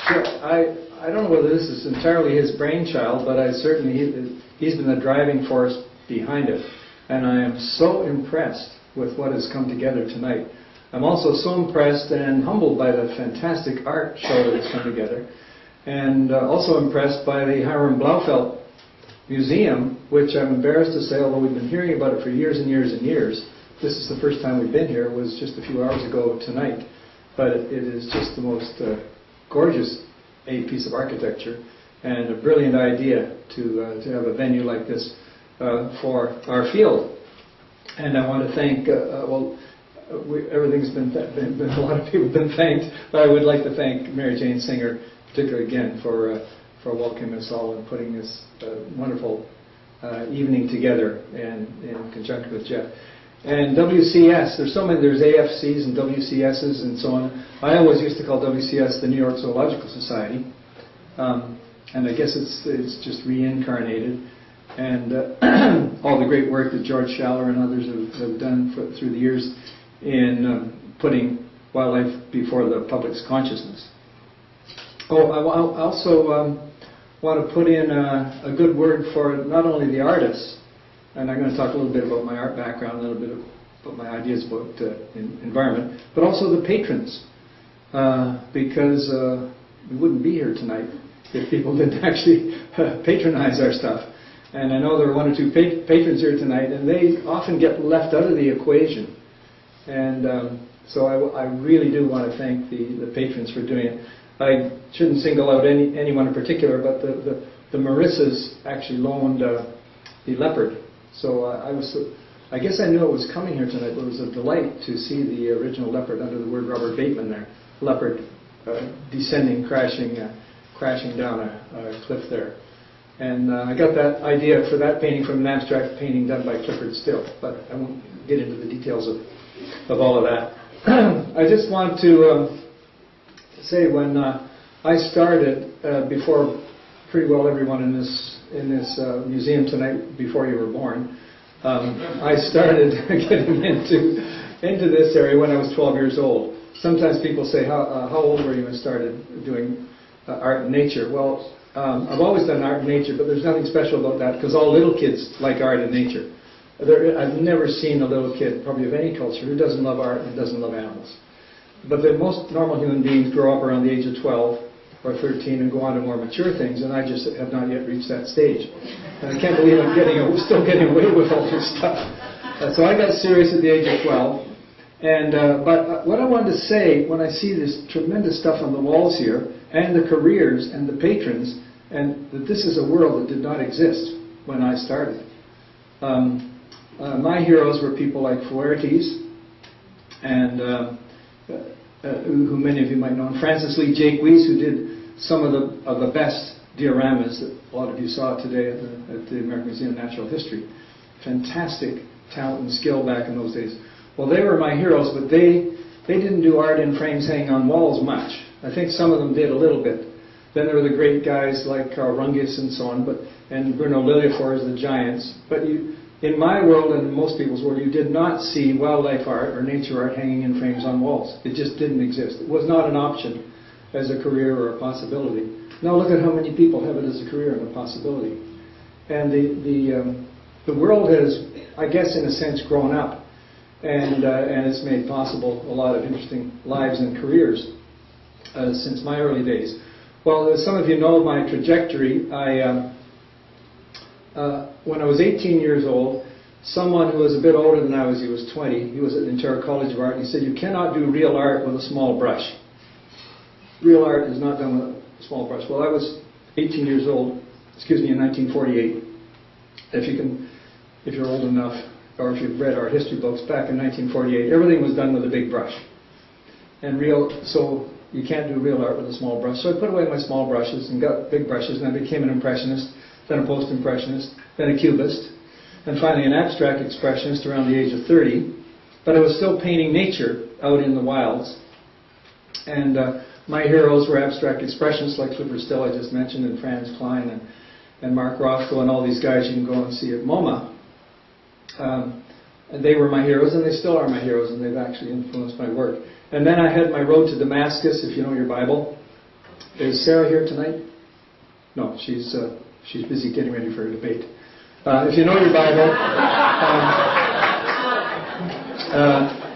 Sure. I don't know whether this is entirely his brainchild, but he's been the driving force behind it. And I am so impressed with what has come together tonight. I'm also so impressed and humbled by the fantastic art show that has come together. And also impressed by the Hiram Blauvelt Museum, which I'm embarrassed to say, although we've been hearing about it for years and years and years, this is the first time we've been here. It was just a few hours ago tonight. But it is just the most gorgeous piece of architecture and a brilliant idea to have a venue like this for our field. And I want to thank, everything's been a lot of people have been thanked, but I would like to thank Mary Jane Singer, particularly again, for welcoming us all and putting this wonderful evening together and in conjunction with Jeff. And WCS, there's AFCs and WCSs and so on. I always used to call WCS the New York Zoological Society, and I guess it's just reincarnated. And all the great work that George Schaller and others have done through the years in putting wildlife before the public's consciousness. Oh, I also want to put in a good word for not only the artists, and I'm going to talk a little bit about my art background, a little bit about my ideas about environment, but also the patrons, because we wouldn't be here tonight if people didn't actually patronize our stuff. And I know there are one or two patrons here tonight, and they often get left out of the equation. And so I really do want to thank the patrons for doing it. I shouldn't single out anyone in particular, but the Marissas actually loaned the leopard. So I guess I knew it was coming here tonight, but it was a delight to see the original leopard under the word Robert Bateman there. Leopard descending, crashing down a cliff there. And I got that idea for that painting from an abstract painting done by Clifford Still, but I won't get into the details of all of that. I just want to say when I started, before pretty well everyone in this museum tonight, before you were born, I started getting into this area when I was 12 years old. Sometimes people say, how old were you when you started doing art and nature? Well, I've always done art and nature, but there's nothing special about that because all little kids like art and nature. I've never seen a little kid, probably of any culture, who doesn't love art and doesn't love animals. But the most normal human beings grow up around the age of 12 or 13 and go on to more mature things, and I just have not yet reached that stage. And I can't believe I'm still getting away with all this stuff. So I got serious at the age of 12. And but what I wanted to say when I see this tremendous stuff on the walls here, and the careers and the patrons, and that this is a world that did not exist when I started. My heroes were people like Fuertes, and who many of you might know, and Francis Lee Jacques, who did some of the best dioramas that a lot of you saw today at the American Museum of Natural History. Fantastic talent and skill back in those days. Well, they were my heroes, but they didn't do art in frames hanging on walls much. I think some of them did a little bit. Then there were the great guys like Carl Rungius and so on, and Bruno Lilliefors, the giants. But in my world and in most people's world, you did not see wildlife art or nature art hanging in frames on walls. It just didn't exist. It was not an option as a career or a possibility. Now look at how many people have it as a career and a possibility. And the world has, I guess in a sense, grown up, and it's made possible a lot of interesting lives and careers since my early days. Well, as some of you know my trajectory, when I was 18 years old, someone who was a bit older than I was, he was 20, he was at the Ontario College of Art, and he said, you cannot do real art with a small brush. Real art is not done with a small brush. Well, I was 18 years old, in 1948. If you're old enough, or if you've read our history books, back in 1948, everything was done with a big brush. So you can't do real art with a small brush. So I put away my small brushes and got big brushes, and I became an impressionist, then a post-impressionist, then a cubist, and finally an abstract expressionist around the age of 30. But I was still painting nature out in the wilds. And my heroes were abstract expressionists like Clifford Still, I just mentioned, and Franz Klein, and Mark Rothko, and all these guys you can go and see at MoMA. And they were my heroes, and they still are my heroes, and they've actually influenced my work. And then I had my road to Damascus, if you know your Bible. Is Sarah here tonight? No, she's busy getting ready for a debate. If you know your Bible,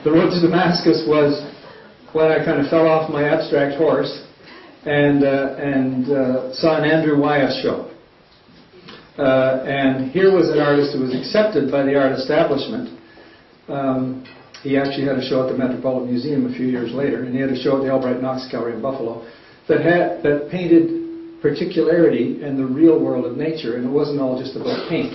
the road to Damascus was when I kind of fell off my abstract horse and saw an Andrew Wyeth show. And here was an artist who was accepted by the art establishment. He actually had a show at the Metropolitan Museum a few years later, and he had a show at the Albright Knox Gallery in Buffalo that painted particularity in the real world of nature, and it wasn't all just about paint.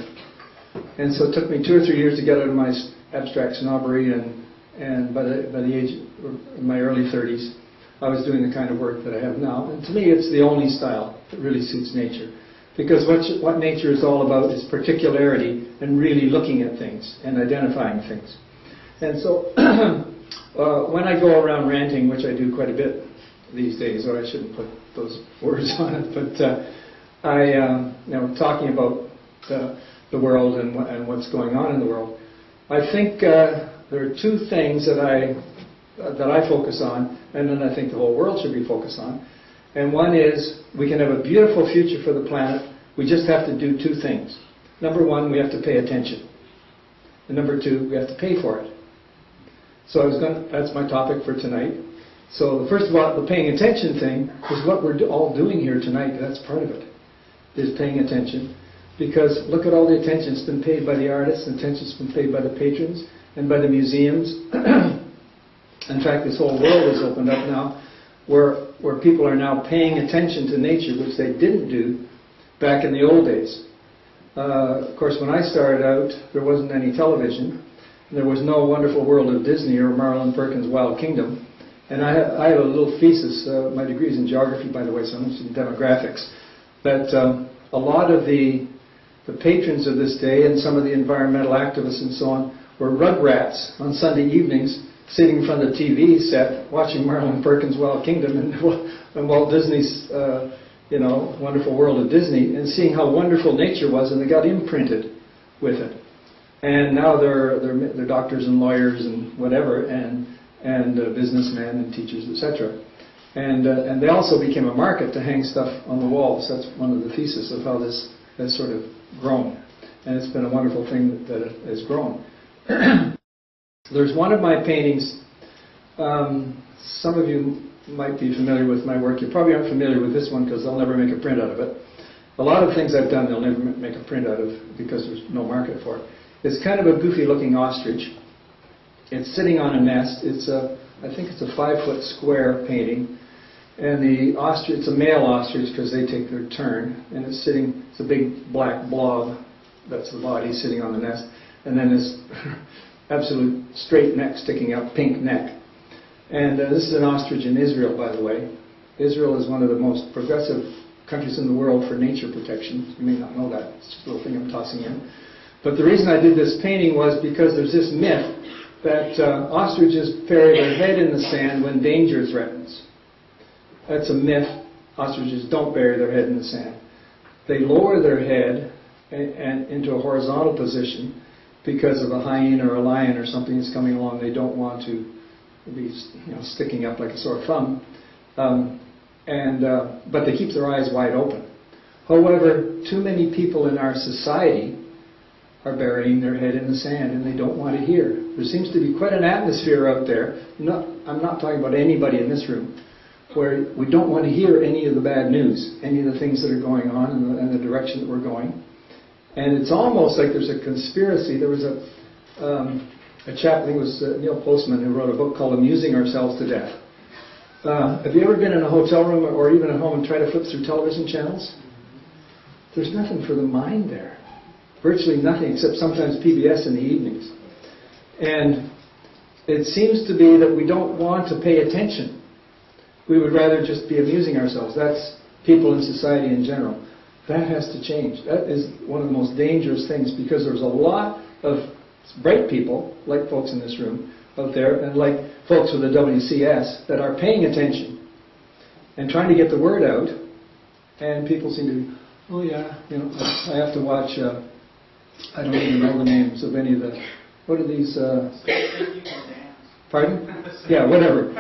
And so it took me 2 or 3 years to get out of my abstract snobbery, and by the age of my early 30s, I was doing the kind of work that I have now. And to me, it's the only style that really suits nature. Because what nature is all about is particularity and really looking at things and identifying things. And so when I go around ranting, which I do quite a bit these days, or I shouldn't put those words on it, but talking about the world and what's going on in the world, I think there are 2 things that I focus on, and then I think the whole world should be focused on. And one is, we can have a beautiful future for the planet. We just have to do 2 things. Number 1, we have to pay attention. And number 2, we have to pay for it. So that's my topic for tonight. So first of all, the paying attention thing is what we're all doing here tonight. That's part of it, is paying attention. Because look at all the attention that's been paid by the artists, the attention that's been paid by the patrons, and by the museums. In fact, this whole world has opened up now, where people are now paying attention to nature, which they didn't do back in the old days. Of course, when I started out, there wasn't any television. There was no Wonderful World of Disney or Marilyn Perkins' Wild Kingdom. And I have a little thesis. My degree is in geography, by the way, so I'm interested in demographics. But a lot of the patrons of this day and some of the environmental activists and so on were rugrats on Sunday evenings, sitting in front of the TV set, watching Marilyn Perkins' Wild Kingdom and Walt Disney's, Wonderful World of Disney, and seeing how wonderful nature was, and they got imprinted with it. And now they're doctors and lawyers and whatever, and businessmen and teachers, etc. And they also became a market to hang stuff on the walls. That's one of the theses of how this has sort of grown. And it's been a wonderful thing that it has grown. There's one of my paintings, some of you might be familiar with my work. You probably aren't familiar with this one because they'll never make a print out of it. A lot of things I've done they'll never make a print out of because there's no market for it. It's kind of a goofy looking ostrich. It's sitting on a nest. I think it's a 5-foot square painting. And the ostrich, it's a male ostrich because they take their turn. And it's a big black blob. That's the body sitting on the nest. And then this absolute straight neck sticking out, pink neck. And this is an ostrich in Israel, by the way. Israel is one of the most progressive countries in the world for nature protection. You may not know that. It's just a little thing I'm tossing in. But the reason I did this painting was because there's this myth that ostriches bury their head in the sand when danger threatens. That's a myth. Ostriches don't bury their head in the sand. They lower their head and into a horizontal position because of a hyena or a lion or something that's coming along. They don't want to be sticking up like a sore thumb. But they keep their eyes wide open. However, too many people in our society are burying their head in the sand and they don't want to hear. There seems to be quite an atmosphere out there, I'm not talking about anybody in this room, where we don't want to hear any of the bad news, any of the things that are going on and the direction that we're going. And it's almost like there's a conspiracy. There was a chap, I think it was Neil Postman, who wrote a book called Amusing Ourselves to Death. Have you ever been in a hotel room or even at home and tried to flip through television channels? There's nothing for the mind there. Virtually nothing except sometimes PBS in the evenings. And it seems to be that we don't want to pay attention. We would rather just be amusing ourselves. That's people in society in general. That has to change. That is one of the most dangerous things because there's a lot of bright people, like folks in this room, out there, and like folks with the WCS, that are paying attention and trying to get the word out. And people seem to be, oh yeah, I have to watch... I don't even know the names of any of the... What are these... Pardon? Yeah, whatever.